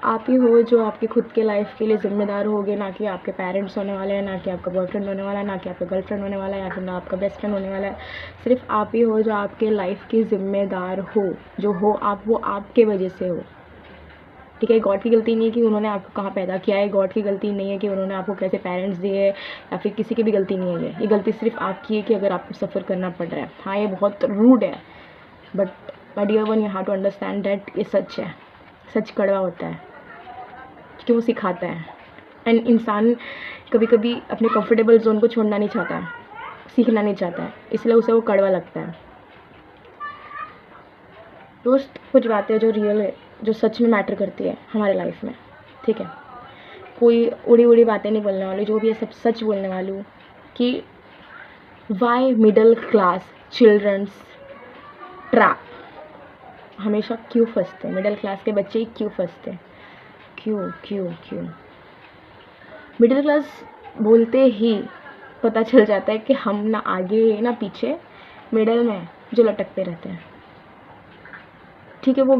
आप ही हो जो आपकी खुद के लाइफ के लिए ज़िम्मेदार होगे, ना कि आपके पेरेंट्स होने वाले हैं, ना कि आपका बॉयफ्रेंड होने वाला है, ना कि आपका गर्लफ्रेंड होने वाला है, या फिर ना आपका बेस्ट फ्रेंड होने वाला है। सिर्फ आप ही हो जो आपके लाइफ की ज़िम्मेदार हो, जो हो आप, वो आपके वजह से हो। ठीक है, गॉड की गलती नहीं है कि उन्होंने आपको कहाँ पैदा किया है, गॉड की गलती नहीं है कि उन्होंने आपको कैसे पेरेंट्स दिए, या फिर किसी की भी गलती नहीं है। ये गलती सिर्फ आपकी है कि अगर आपको सफ़र करना पड़ रहा है। हाँ, ये बहुत रूड है, but my dear one, you have to understand that ये सच है। सच कड़वा होता है क्योंकि वो सिखाता है। एंड इंसान कभी कभी अपने कंफर्टेबल जोन को छोड़ना नहीं चाहता है, सीखना नहीं चाहता है, इसलिए उसे वो कड़वा लगता है। दोस्त, कुछ बातें जो रियल है, जो सच में मैटर करती है हमारे लाइफ में, ठीक है। कोई उड़ी उड़ी बातें नहीं बोलने वाली, जो भी है सब सच बोलने वाली हूँ कि why middle class childrens trap हमेशा क्यों फंसते हैं, मिडिल क्लास के बच्चे ही क्यों फंसते हैं, क्यों क्यों क्यों। मिडिल क्लास बोलते ही पता चल जाता है कि हम ना आगे ना पीछे, मिडिल में जो लटकते रहते हैं। ठीक है, वो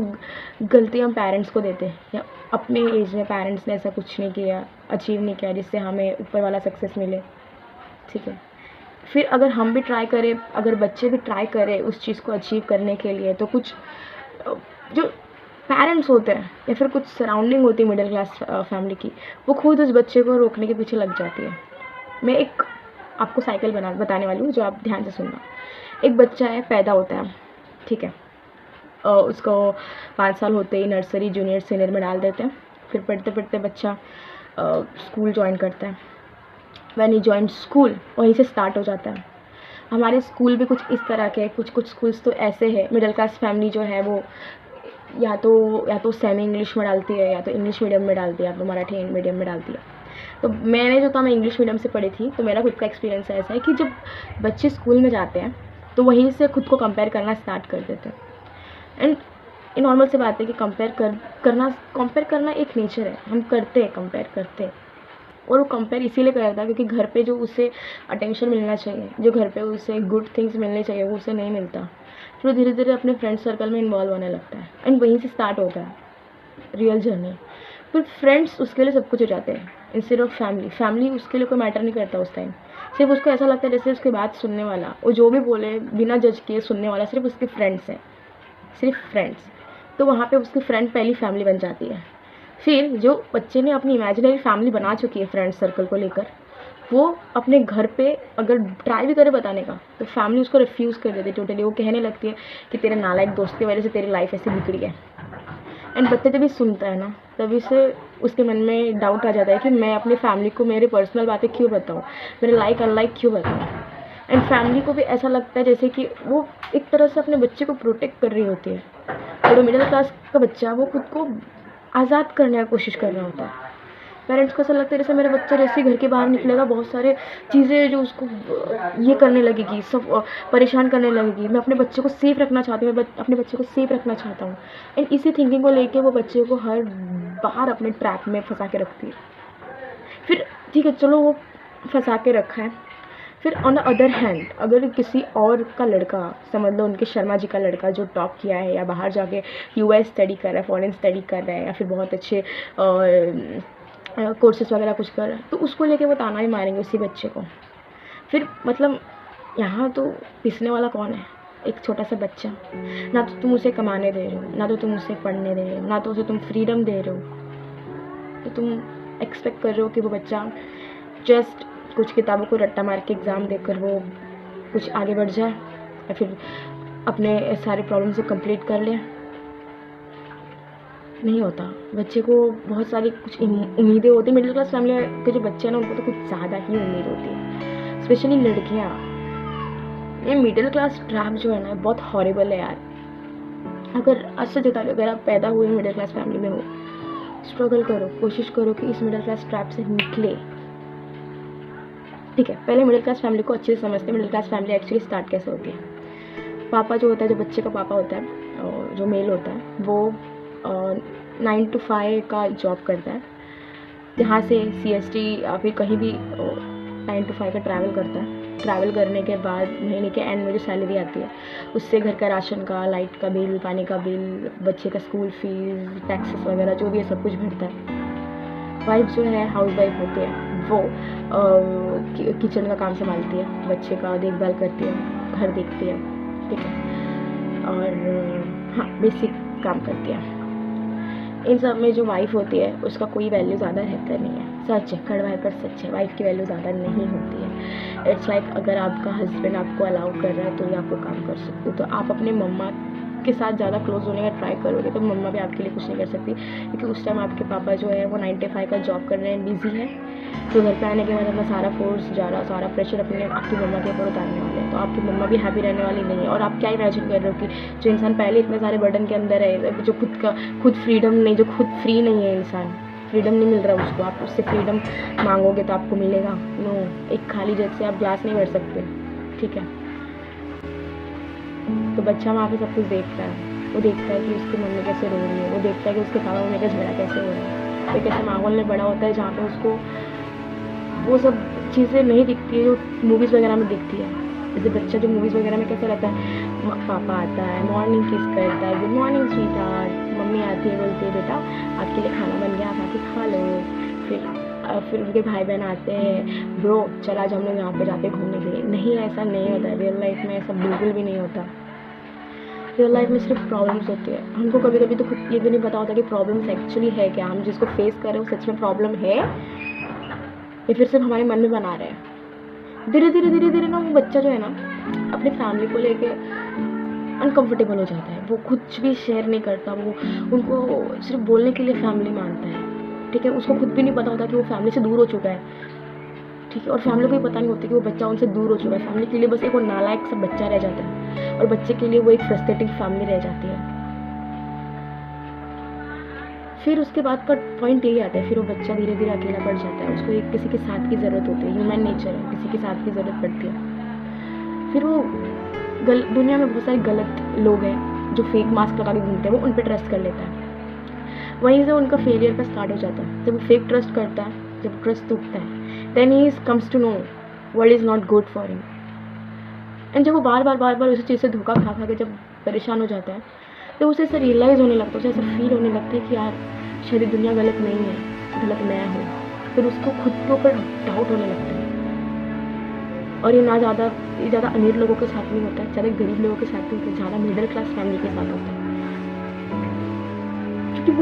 गलती हम पेरेंट्स को देते हैं, या अपने एज में पेरेंट्स ने ऐसा कुछ नहीं किया, अचीव नहीं किया जिससे हमें ऊपर वाला सक्सेस मिले। ठीक है, फिर अगर हम भी ट्राई करें, अगर बच्चे भी ट्राई करें उस चीज़ को अचीव करने के लिए, तो कुछ जो पेरेंट्स होते हैं या फिर कुछ सराउंडिंग होती है मिडिल क्लास फैमिली की, वो खुद उस बच्चे को रोकने के पीछे लग जाती है। मैं एक आपको साइकिल बताने वाली हूँ, जो आप ध्यान से सुनना। एक बच्चा है, पैदा होता है, ठीक है, उसको 5 साल होते ही नर्सरी जूनियर सीनियर में डाल देते हैं। फिर पढ़ते पढ़ते बच्चा स्कूल ज्वाइन करता है। व्हेन ही जॉइन स्कूल, वहीं से स्टार्ट हो जाता है। हमारे स्कूल भी कुछ इस तरह के, कुछ स्कूल्स तो ऐसे हैं, मिडिल क्लास फैमिली जो है वो या तो सेमी इंग्लिश में डालती है, या तो इंग्लिश मीडियम में डालती है, या तो मराठी मीडियम में डालती है। तो मैंने जो था, मैं इंग्लिश मीडियम से पढ़ी थी, तो मेरा खुद का एक्सपीरियंस ऐसा है कि जब बच्चे स्कूल में जाते हैं तो वहीं से खुद को कंपेयर करना स्टार्ट कर देते हैं। एंड ये नॉर्मल सी बात है कि कंपेयर करना एक नेचर है, हम करते हैं, कंपेयर करते हैं। और वो कंपेयर इसीलिए करता है क्योंकि घर पे जो उसे अटेंशन मिलना चाहिए, जो घर पे उसे गुड थिंग्स मिलने चाहिए, वो उसे नहीं मिलता। फिर धीरे धीरे अपने फ्रेंड सर्कल में इन्वॉल्व होने लगता है, एंड वहीं से स्टार्ट होता है रियल जर्नी। फिर फ्रेंड्स उसके लिए सब कुछ हो जाते हैं इंस्टेड ऑफ फैमिली उसके लिए कोई मैटर नहीं करता उस टाइम। सिर्फ उसको ऐसा लगता है जैसे उसकी बात सुनने वाला, और जो भी बोले बिना जज किए सुनने वाला सिर्फ उसके फ्रेंड्स हैं, सिर्फ फ्रेंड्स। तो वहाँ पे उसकी फ्रेंड पहली फैमिली बन जाती है। फिर जो बच्चे ने अपनी इमेजिनरी फैमिली बना चुकी है फ्रेंड सर्कल को लेकर, वो अपने घर पे अगर ट्राई भी करे बताने का, तो फैमिली उसको रिफ्यूज़ कर देती है टोटली। वो कहने लगती है कि तेरे नालायक दोस्त की वजह से तेरी लाइफ ऐसी बिगड़ी है। एंड बच्चे जब भी सुनता है ना, तभी से उसके मन में डाउट आ जाता है कि मैं अपनी फैमिली को मेरी पर्सनल बातें क्यों बताऊँ, मेरे लाइक अनलाइक क्यों बताऊँ। एंड फैमिली को भी ऐसा लगता है जैसे कि वो एक तरह से अपने बच्चे को प्रोटेक्ट कर रही होती है। और मिडिल क्लास का बच्चा वो खुद को आज़ाद करने की कोशिश कर रहा होता है। पेरेंट्स को ऐसा लगता है जैसे मेरा बच्चा जैसे ही घर के बाहर निकलेगा, बहुत सारे चीज़ें जो उसको ये करने लगेगी, सब परेशान करने लगेगी। मैं अपने बच्चे को सेफ़ रखना चाहती हूँ, मैं अपने बच्चे को सेफ़ रखना चाहता हूँ। एंड इसी थिंकिंग को लेके वो बच्चे को हर बार अपने ट्रैप में फंसा के रखती है। फिर ठीक है, चलो वो फंसा के रखा है। फिर ऑन द अदर हैंड, अगर किसी और का लड़का, समझ लो उनके शर्मा जी का लड़का जो टॉप किया है, या बाहर जाके यूएस स्टडी कर रहा है, फॉरेन स्टडी कर रहा है, या फिर बहुत अच्छे कोर्सेज वगैरह कुछ कर रहा है, तो उसको लेके वो ताना ही मारेंगे उसी बच्चे को। फिर मतलब यहाँ तो पिसने वाला कौन है? एक छोटा सा बच्चा। ना तो तुम उसे कमाने दे रहे हो, ना तो तुम उसे पढ़ने दे रहे हो, ना तो उसे तुम फ्रीडम दे रहे हो। तो तुम एक्सपेक्ट कर रहे हो कि वो बच्चा जस्ट कुछ किताबों को रट्टा मार के एग्ज़ाम देकर वो कुछ आगे बढ़ जाए, या फिर अपने सारे प्रॉब्लम से कंप्लीट कर ले। नहीं होता। बच्चे को बहुत सारी कुछ उम्मीदें होती हैं। मिडिल क्लास फैमिली के जो बच्चे हैं ना, उनको तो कुछ ज़्यादा ही उम्मीद होती है, स्पेशली लड़कियाँ। ये मिडिल क्लास ट्रैप जो है ना, बहुत हॉरिबल है यार। अगर आज से जता अगर आप पैदा हुए मिडिल क्लास फैमिली में हो, स्ट्रगल करो, कोशिश करो कि इस मिडिल क्लास ट्रैप से निकले। ठीक है, पहले मिडिल क्लास फैमिली को अच्छे से समझते हैं, middle class family actually start कैसे होती है। पापा जो होता है, जो बच्चे का पापा होता है, जो मेल होता है, वो 9 to 5 का जॉब करता है, जहाँ से CST या फिर कहीं भी 9 to 5 का ट्रैवल करता है। ट्रैवल करने के बाद महीने के एंड में जो सैलरी आती है उससे घर का राशन का, लाइट का बिल, पानी का बिल, बच्चे का स्कूल फीस, टैक्सेस वगैरह जो भी है सब कुछ भरता है। वाइफ जो है हाउस वाइफ होती है, वो किचन का काम संभालती है, बच्चे का देखभाल करती है, घर देखती है, ठीक है, और हाँ बेसिक काम करती है। इन सब में जो वाइफ होती है उसका कोई वैल्यू ज़्यादा रहता नहीं है। सच है, कड़वा है पर सच है, वाइफ की वैल्यू ज़्यादा नहीं होती है। इट्स लाइक अगर आपका हस्बैंड आपको अलाउ कर रहा है तो ये आपको काम कर सकते हो, तो आप अपने मम्मा के साथ ज़्यादा क्लोज होने का ट्राई करोगे तो मम्मा भी आपके लिए कुछ नहीं कर सकती, क्योंकि उस टाइम आपके पापा जो है वो 9 to 5 का जॉब कर रहे हैं, बिजी है, तो घर पे आने के बाद अपना सारा फोर्स सारा प्रेशर अपने आपकी मम्मा के ऊपर उतारने वाले हैं, तो आपकी मम्मा भी हैप्पी रहने वाली नहीं है। और आप क्या इमेजिन कर रहे हो कि जो इंसान पहले इतने सारे बर्डन के अंदर है, जो खुद फ्रीडम नहीं, जो खुद फ्री नहीं है, इंसान फ्रीडम नहीं मिल रहा उसको, आप उससे फ्रीडम मांगोगे तो आपको मिलेगा? नो। एक खाली जग से आप ग्लास नहीं भर सकते, ठीक है। तो बच्चा वहाँ पे सब कुछ देखता है, वो देखता है कि उसकी मम्मी कैसे रो रही है, वो देखता है कि उसके पापा मम्मी का झगड़ा कैसे हो रहा है। एक ऐसे माहौल में बड़ा होता है जहाँ पे उसको वो सब चीज़ें नहीं दिखती है जो मूवीज़ वगैरह में दिखती है। जैसे बच्चा जो मूवीज़ वगैरह में कैसा रहता है, पापा आता है, मॉर्निंग किस करता है, गुड मॉर्निंग स्वीटहार्ट, मम्मी आती है बोलती है बेटा आपके लिए खाना बन गया, आप आके खा लो। फिर उनके भाई बहन आते हैं, ब्रो चल आज हम लोग यहाँ पे जाते घूमने के लिए। नहीं, ऐसा नहीं होता है रियल लाइफ में, ऐसा बिल्कुल भी नहीं होता। रियल लाइफ में सिर्फ प्रॉब्लम्स होती है। हमको कभी कभी तो खुद ये भी नहीं पता होता कि प्रॉब्लम्स एक्चुअली है क्या, हम जिसको फेस कर रहे हैं वो सच में प्रॉब्लम है या फिर सिर्फ हमारे मन में बना रहे हैं। धीरे धीरे ना वो बच्चा जो है ना अपनी फैमिली को लेके अनकंफर्टेबल हो जाता है, वो कुछ भी शेयर नहीं करता, वो उनको सिर्फ बोलने के लिए फैमिली मानता है, ठीक है। उसको खुद भी नहीं पता होता कि वो फैमिली से दूर हो चुका है, ठीक है। और फैमिली को भी पता नहीं होता कि वो बच्चा उनसे दूर हो चुका है। फैमिली के लिए बस एक वो नालायक सा बच्चा रह जाता है और बच्चे के लिए वो एक फ्रस्ट्रेटिंग फैमिली रह जाती है। फिर उसके बाद का पॉइंट यही आता है, फिर वो बच्चा धीरे धीरे अकेला पड़ जाता है, उसको एक किसी के साथ की ज़रूरत होती है, ह्यूमन नेचर है, किसी के साथ की ज़रूरत पड़ती है। फिर वो दुनिया में बहुत सारे गलत लोग हैं जो फेक मास्क लगा के घूमते हैं, वो उन पर ट्रस्ट कर लेता है। वहीं से उनका फेलियर का स्टार्ट हो जाता है। जब वो फेक ट्रस्ट करता है, जब ट्रस्ट टूटता है, देन ही comes to know world is not good for him. And जब वो बार बार उसी चीज़ से धोखा खा के जब परेशान हो जाता है तो उसे ऐसा रियलाइज़ होने लगता है, उसे ऐसा फील होने लगता है कि यार शायद दुनिया गलत नहीं है, गलत मैं हूँ। फिर उसको खुद के ऊपर डाउट होने लगता है। और ये ज़्यादा अमीर लोगों के साथ नहीं होता है, ज़्यादा गरीब लोगों के साथ नहीं होता है, ज़्यादा मिडिल क्लास फैमिली के साथ होता है, क्योंकि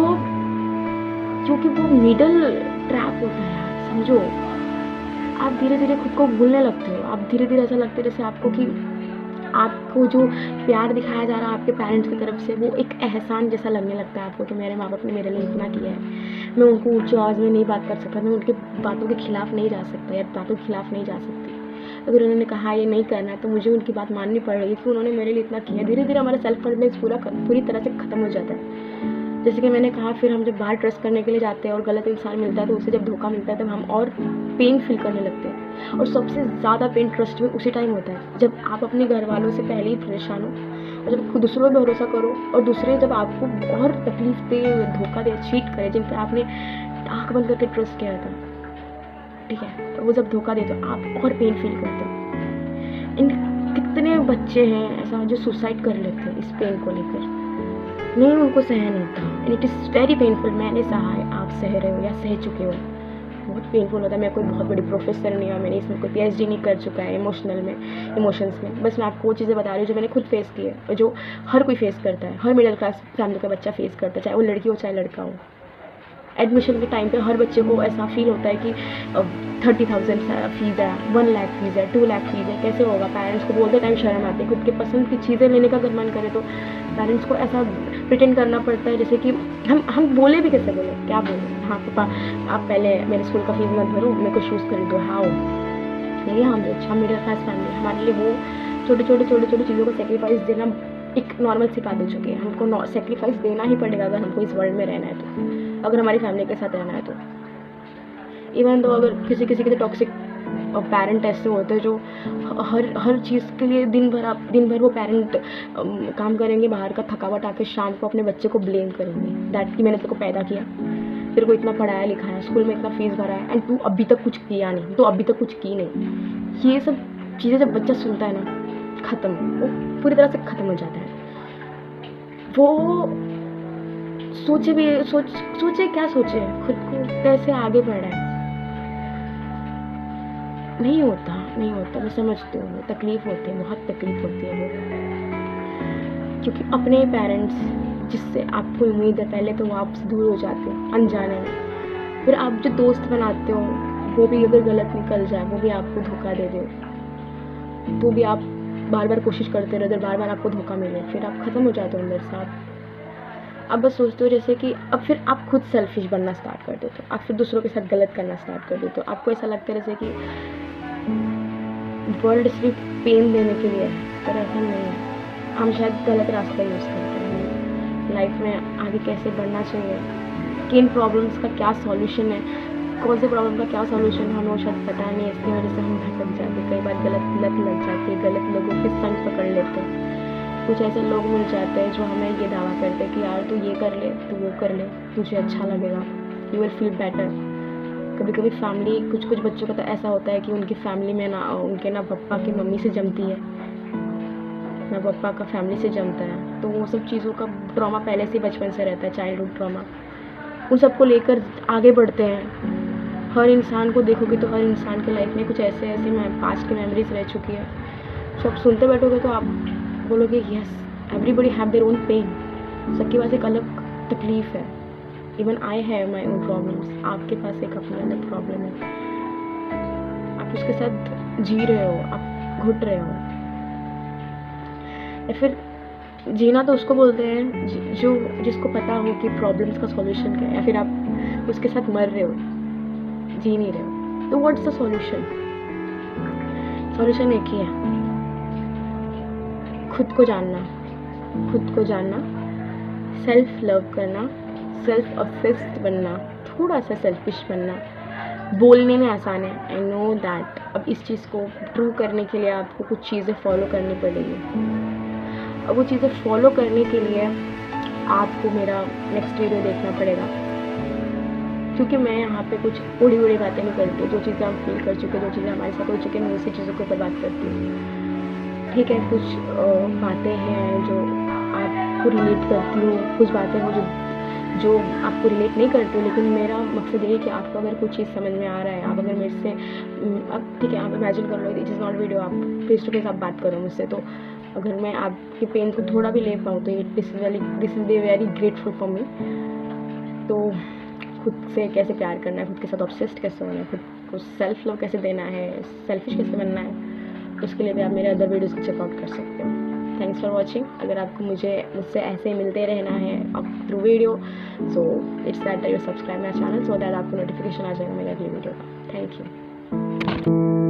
वो मिडल ट्रैप होता है यार, समझो। आप धीरे धीरे खुद को भूलने लगते हो, आप धीरे धीरे ऐसा लगता है जैसे आपको कि आपको जो प्यार दिखाया जा रहा है आपके पेरेंट्स की तरफ से, वो एक एहसान जैसा लगने लगता है आपको कि मेरे माँ बाप ने मेरे लिए इतना किया है, मैं उनको ऊँची आवाज़ में नहीं बात कर सकता, मैं उनके बातों के खिलाफ नहीं जा सकता या बातों के खिलाफ नहीं जा सकती। अगर उन्होंने कहा ये नहीं करना तो मुझे उनकी बात माननी पड़ रही है कि उन्होंने मेरे लिए इतना किया। धीरे धीरे हमारा सेल्फ कॉन्फिडेंस पूरी तरह से ख़त्म हो जाता है। जैसे कि मैंने कहा, फिर हम जब बाहर ट्रस्ट करने के लिए जाते हैं और गलत इंसान मिलता है तो उसे जब धोखा मिलता है तब हम और पेन फील करने लगते हैं। और सबसे ज़्यादा पेन ट्रस्ट में उसी टाइम होता है जब आप अपने घर वालों से पहले ही परेशान हो और जब खुद दूसरों पर भरोसा करो और दूसरे जब आपको और तकलीफ दे, धोखा दे, चीट करे, जिन पर आपने आँख बंद करके ट्रस्ट किया था, ठीक है, तो वो जब धोखा दे तो आप और पेन फील करते हो। इन कितने बच्चे हैं ऐसा जो सुसाइड कर लेते हैं इस पेन को लेकर, नहीं उनको सहन होता, and it is very painful. मैंने सहा है, आप सह रहे हो या सह चुके हो, बहुत पेनफुल होता है। मैं कोई बहुत बड़ी प्रोफेसर नहीं हूँ, मैंने इसमें कोई PhD नहीं कर चुका है इमोशंस में, बस मैं आपको वो चीज़ें बता रही हूँ जो मैंने खुद फेस की है और जो हर कोई फेस करता है, हर मिडिल क्लास फैमिली का बच्चा फेस करता है, चाहे वो लड़की हो चाहे लड़का हो। एडमिशन के टाइम पे हर बच्चे को ऐसा फील होता है कि 30,000 फीस है, 1 लाख फीस है, 2 लाख फीस है, कैसे होगा। पेरेंट्स को बोलते टाइम शर्म आती है, खुद के पसंद की चीज़ें लेने का अगर मन करे तो पेरेंट्स को ऐसा प्रिटेंड करना पड़ता है जैसे कि हम बोले भी कैसे बोले, क्या बोले, हाँ पापा आप पहले मेरे स्कूल का फीस मत भरो, मेरे को शूज़ खरीदो, हाओ। नहीं, हम अच्छा मिडिल क्लास फैमिली, हमारे लिए वो छोटे चीज़ों को सेक्रीफाइस देना एक नॉर्मल सी बात हो चुकी है। हमको सेक्रीफाइस देना ही पड़ेगा अगर हमको इस वर्ल्ड में रहना है तो, अगर हमारी फैमिली के साथ रहना है तो। इवन तो अगर किसी के तो टॉक्सिक पेरेंट ऐसे होते हैं जो हर चीज़ के लिए दिन भर वो पेरेंट काम करेंगे, बाहर का थकावट आके शाम को अपने बच्चे को ब्लेम करेंगे, दैट कि मैंने तेरे को पैदा किया, तेरे को इतना पढ़ाया लिखाया, स्कूल में इतना फीस भरा है, एंड तू अभी तक कुछ किया नहीं, तो अभी तक कुछ की नहीं। ये सब चीज़ें जब बच्चा सुनता है ना, ख़त्म, वो पूरी तरह से ख़त्म हो जाता है। वो सोचे क्या सोचे, खुद को कैसे आगे बढ़ाए। नहीं होता, मैं समझती हूँ, तकलीफ़ होती है, बहुत तकलीफ़ होती है वो, क्योंकि अपने पेरेंट्स जिससे आपको उम्मीद है पहले तो वो आपसे दूर हो जाते हैं अनजाने में। फिर आप जो दोस्त बनाते हो वो भी अगर गलत निकल जाए, वो भी आपको धोखा दे दे, तो भी आप बार बार कोशिश करते रहते, बार बार आपको धोखा मिले, फिर आप ख़त्म हो जाते हो अंदर से। आप बस सोचते हो जैसे कि अब फिर आप खुद सेल्फिश बनना स्टार्ट कर देते हो, आप फिर दूसरों के साथ गलत करना स्टार्ट कर देते हो। आपको ऐसा लगता है जैसे कि वर्ल्ड सिर्फ पेन देने के लिए है, पर ऐसा नहीं है। हम शायद गलत रास्ता यूज़ करते हैं लाइफ में आगे कैसे बढ़ना चाहिए, किन प्रॉब्लम्स का क्या सॉल्यूशन है, कौन से प्रॉब्लम का क्या सॉल्यूशन है, हमें शायद पता नहीं है। इसकी वजह से हम भटक जाते हैं, कई बार गलत लत लग जाती है, गलत लोगों के संग पकड़ लेते हैं। कुछ ऐसे लोग मिल जाते हैं जो हमें ये दावा करते हैं कि यार तू ये कर ले, तू वो कर ले, तुझे अच्छा लगेगा, यू विल फील बेटर। कभी कभी फैमिली, कुछ बच्चों का तो ऐसा होता है कि उनकी फैमिली में ना उनके ना पापा की मम्मी से जमती है, ना पापा का फैमिली से जमता है, तो वो सब चीज़ों का ट्रॉमा पहले से बचपन से रहता है, चाइल्डहुड ट्रॉमा। उन सबको लेकर आगे बढ़ते हैं। हर इंसान को देखोगे तो हर इंसान के लाइफ में कुछ ऐसे पास्ट की मेमोरीज रह चुकी है, जो आप सुनते बैठोगे तो आप बोलोगे yes, everybody have their own pain, सबके पास एक अलग तकलीफ़ है। Even I have my own problems, आपके पास एक अपनी अलग प्रॉब्लम है, आप उसके साथ जी रहे हो, आप घुट रहे हो। या फिर जीना तो उसको बोलते हैं जो जिसको पता हो कि प्रॉब्लम्स का सॉल्यूशन क्या है, या फिर आप उसके साथ मर रहे हो, जी नहीं रहे हो, तो व्हाट्स द सॉल्यूशन? सॉल्यूशन एक ही है, खुद को जानना, सेल्फ लव करना, सेल्फ ऑब्सेस्ड बनना, थोड़ा सा सेल्फिश बनना। बोलने में आसान है, आई नो दैट। अब इस चीज़ को ट्रू करने के लिए आपको कुछ चीज़ें फॉलो करनी पड़ेगी। अब वो चीज़ें फॉलो करने के लिए आपको मेरा नेक्स्ट वीडियो देखना पड़ेगा, क्योंकि मैं यहाँ पे कुछ उड़ी बातें नहीं करती। जो चीज़ें हम फील कर चुके, जो चीज़ें हमारे साथ हो चुकी हैं, मैं उसी चीज़ों के ऊपर बात करती हूँ। ठीक है, कुछ बातें हैं जो आपको रिलेट करती हो, कुछ बातें हो जो आपको रिलेट नहीं करती हो, लेकिन मेरा मकसद ये है कि आपको अगर कुछ चीज़ समझ में आ रहा है, आप अगर मेरे से अब ठीक है, आप इमेजिन कर लो इट इज़ नॉट वीडियो, आप फेस टू फेस आप बात करो मुझसे, तो अगर मैं आपके पेन को थोड़ा भी ले पाऊँ तो this is very grateful for me. तो खुद से कैसे प्यार करना है, खुद के साथ ऑब्सेस्ड कैसे होना है, खुद को सेल्फ लव कैसे देना है, सेल्फिश कैसे बनना है, उसके लिए भी आप मेरे अदर वीडियोज़ को चेकआउट कर सकते हो। Thanks for watching. अगर आपको मुझसे ऐसे ही मिलते रहना है अब through video, so it's that you subscribe my channel, so that आपको नोटिफिकेशन आ जाएगा मेरे अगली वीडियो का। Thank you.